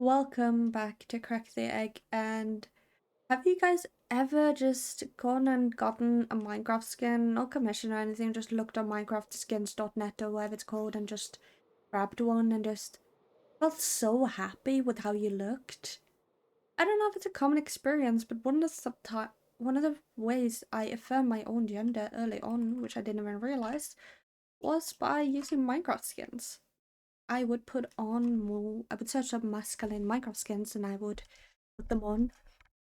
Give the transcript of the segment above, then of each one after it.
Welcome back to Crack the Egg. And have you guys ever just gone and gotten a Minecraft skin, no commission or anything, just looked on minecraftskins.net or whatever it's called and just grabbed one and just felt so happy with how you looked? I don't know if it's a common experience, but one of the ways I affirmed my own gender early on, which I didn't even realize, was by using Minecraft skins. I would I would search up masculine Minecraft skins and I would put them on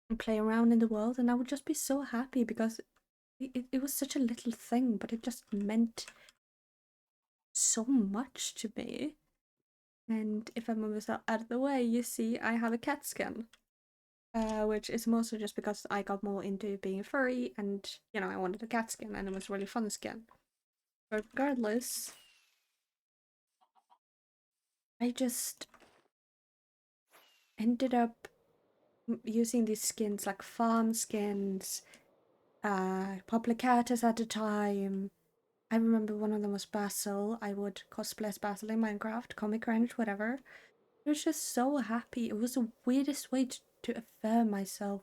and play around in the world, and I would just be so happy because it was such a little thing, but it just meant so much to me. And if I move myself out of the way, you see I have a cat skin, which is mostly just because I got more into being furry and, I wanted a cat skin and it was really fun skin. But regardless, I just ended up using these skins like farm skins, Publicatus at the time. I remember one of them was Basil. I would cosplay as Basil in Minecraft, comic range, whatever. I was just so happy. It was the weirdest way to affirm myself,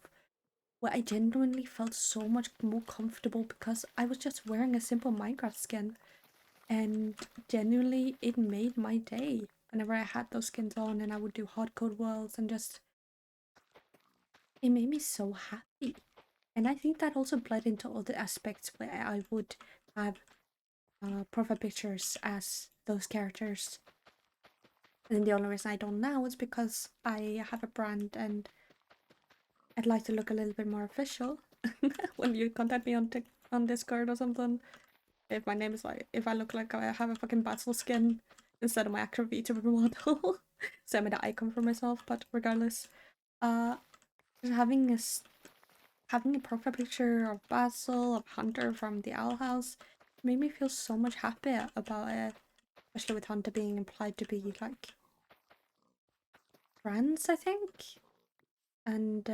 where I genuinely felt so much more comfortable because I was just wearing a simple Minecraft skin. And genuinely, it made my day whenever I had those skins on and I would do hardcore worlds and just. It made me so happy. And I think that also bled into all the aspects where I would have profile pictures as those characters. And then the only reason I don't now is because I have a brand and I'd like to look a little bit more official. When you contact me on Discord or something, if my name is if I look like I have a fucking Basil skin instead of my actual VTuber model, so I made an icon for myself. But regardless, uh, just having a profile picture of Basil, of Hunter from the Owl House, made me feel so much happier about it. Especially with Hunter being implied to be like friends, I think. And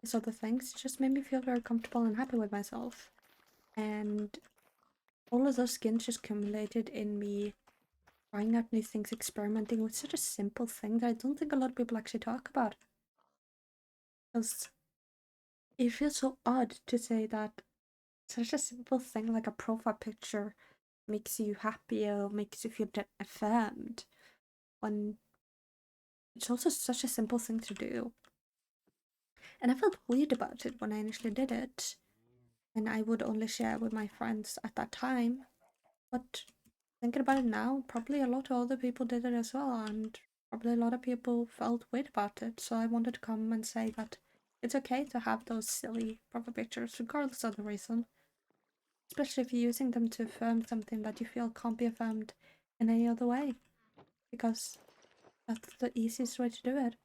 these other things just made me feel very comfortable and happy with myself. And all of those skins just accumulated in me trying out new things, experimenting with such a simple thing that I don't think a lot of people actually talk about. Because it feels so odd to say that such a simple thing like a profile picture makes you happier, makes you feel affirmed, when it's also such a simple thing to do. And I felt weird about it when I initially did it, and I would only share with my friends at that time. But thinking about it now, probably a lot of other people did it as well, and probably a lot of people felt weird about it. So I wanted to come and say that it's okay to have those silly profile pictures, regardless of the reason. Especially if you're using them to affirm something that you feel can't be affirmed in any other way. Because that's the easiest way to do it.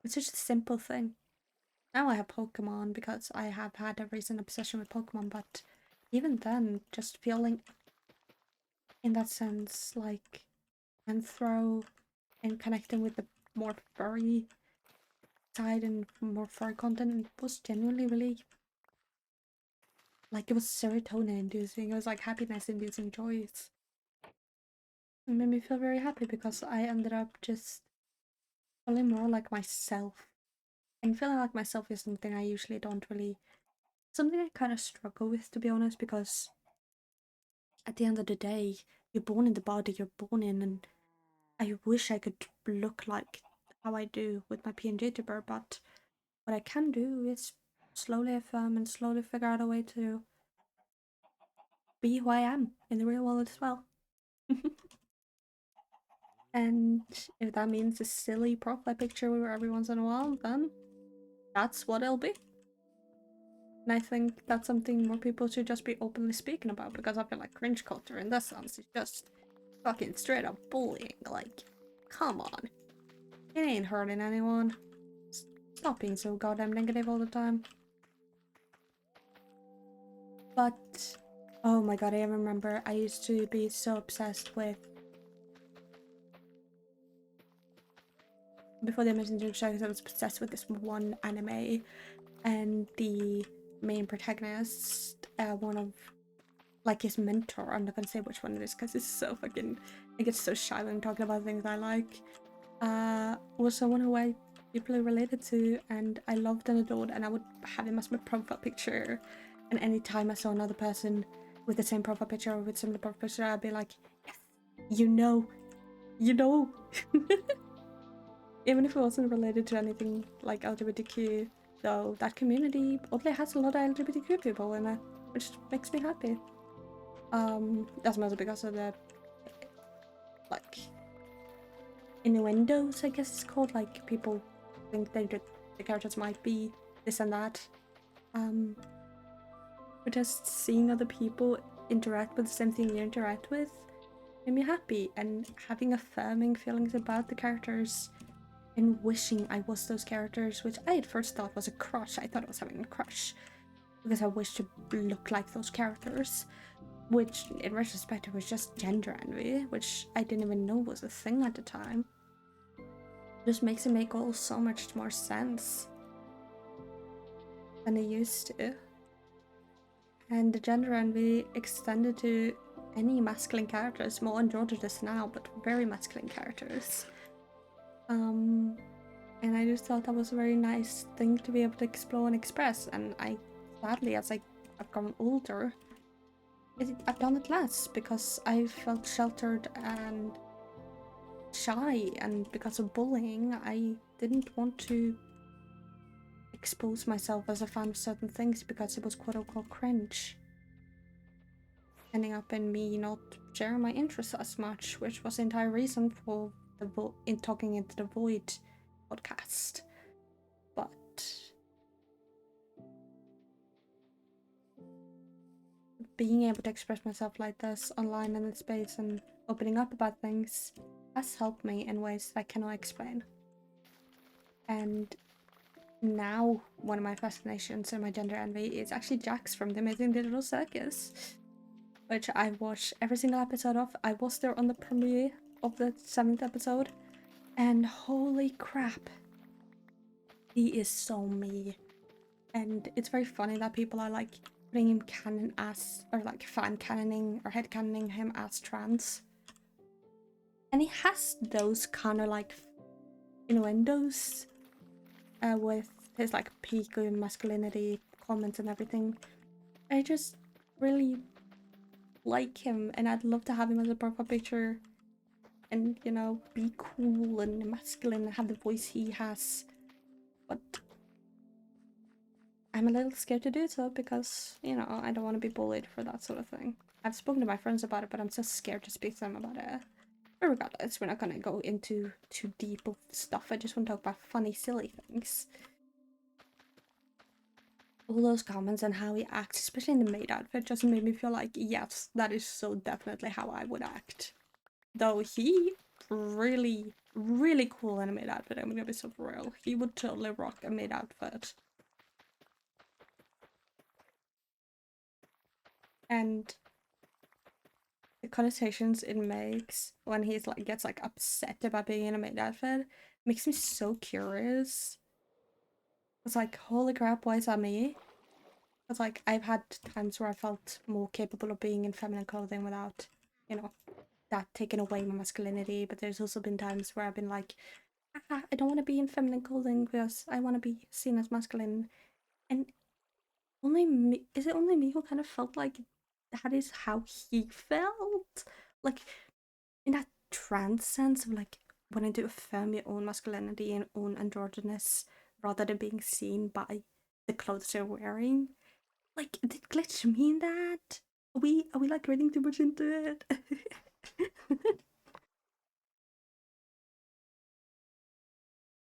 It's such a simple thing. Now I have Pokemon because I have had a recent obsession with Pokemon, but even then, just feeling in that sense like Anthro and connecting with the more furry side and more furry content was genuinely really like it was serotonin inducing. It was like happiness inducing joys. It made me feel very happy because I ended up just feeling more like myself. And feeling like myself is something I usually don't really, something I kind of struggle with, to be honest, because at the end of the day, you're born in the body you're born in, and I wish I could look like how I do with my PNG tuber, but what I can do is slowly affirm and slowly figure out a way to be who I am in the real world as well. And if that means a silly profile picture every once in a while, then that's what it'll be. And I think that's something more people should just be openly speaking about, because I feel like cringe culture in this sense is just fucking straight up bullying. Like, come on. It ain't hurting anyone. Stop being so goddamn negative all the time. But, oh my god, I remember I used to be so obsessed with. Before the Messenger shows, I was obsessed with this one anime, and the main protagonist, one of like his mentor. I'm not gonna say which one it is because it's so fucking. I get so shy when I'm talking about things I like. was someone who I deeply related to and I loved and adored, and I would have him as my profile picture. And anytime I saw another person with the same profile picture or with similar profile picture, I'd be like, yes, you know. Even if it wasn't related to anything like LGBTQ, though that community oddly has a lot of LGBTQ people in it, which makes me happy. That's mostly because of the like innuendos, I guess it's called. Like people think the characters might be this and that. But just seeing other people interact with the same thing you interact with made me happy, and having affirming feelings about the characters and wishing I was those characters, which I at first thought was a crush. I thought I was having a crush because I wished to look like those characters, which in retrospect was just gender envy, which I didn't even know was a thing at the time. Just makes it make all so much more sense than it used to. And the gender envy extended to any masculine characters, more androgynous now, but very masculine characters. And I just thought that was a very nice thing to be able to explore and express. And I, sadly, as I've gotten older, I've done it less because I felt sheltered and shy, and because of bullying, I didn't want to expose myself as a fan of certain things because it was quote-unquote cringe. Ending up in me not sharing my interests as much, which was the entire reason for in talking into the void podcast. But being able to express myself like this online in the space and opening up about things has helped me in ways that I cannot explain. And now one of my fascinations and my gender envy is actually Jax from the Amazing Digital Circus, which I watched every single episode of. I was there on the premiere of the 7th episode, and holy crap, he is so me. And it's very funny that people are like putting him canon as, or like fan canoning or head canoning him as trans. And he has those kind of like innuendos with his like peak of masculinity comments and everything. I just really like him, and I'd love to have him as a profile picture and, you know, be cool and masculine and have the voice he has. But I'm a little scared to do so because, you know, I don't want to be bullied for that sort of thing. I've spoken to my friends about it, but I'm so scared to speak to them about it. But regardless, we're not gonna go into too deep of stuff. I just want to talk about funny, silly things. All those comments and how he acts, especially in the maid outfit, just made me feel like, yes, that is so definitely how I would act. Though he really, really cool in a maid outfit, I'm gonna be so for real. He would totally rock a maid outfit. And the connotations it makes when he's like gets like upset about being in a maid outfit makes me so curious. It's like, holy crap, why is that me? It's like, I've had times where I felt more capable of being in feminine clothing without, you know, that taking away my masculinity. But there's also been times where I've been like, I don't want to be in feminine clothing because I want to be seen as masculine. And only me, is it only me who kind of felt like that is how he felt? Like, in that trans sense of like wanting to affirm your own masculinity and own androgynous rather than being seen by the clothes you're wearing. Like, did Glitch mean that? Are we like reading too much into it?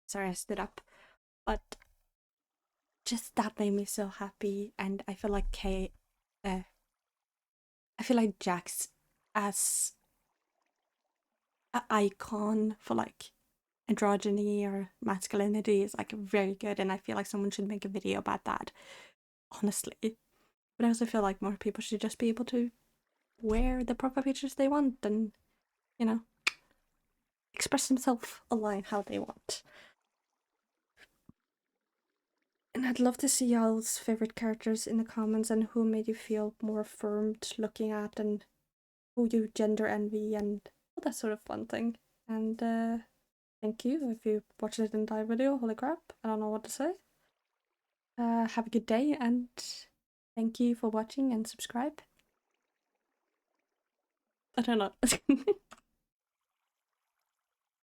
Sorry, I stood up. But just that made me so happy, and I feel like I feel like Jax as an icon for like androgyny or masculinity is like very good, and I feel like someone should make a video about that, honestly. But I also feel like more people should just be able to wear the profile pictures they want and, you know, express themselves online how they want. And I'd love to see y'all's favorite characters in the comments and who made you feel more affirmed looking at, and who you gender envy and all that sort of fun thing. And thank you if you watched the entire video. Holy crap, I don't know what to say. Have a good day, and thank you for watching and subscribe. I don't know.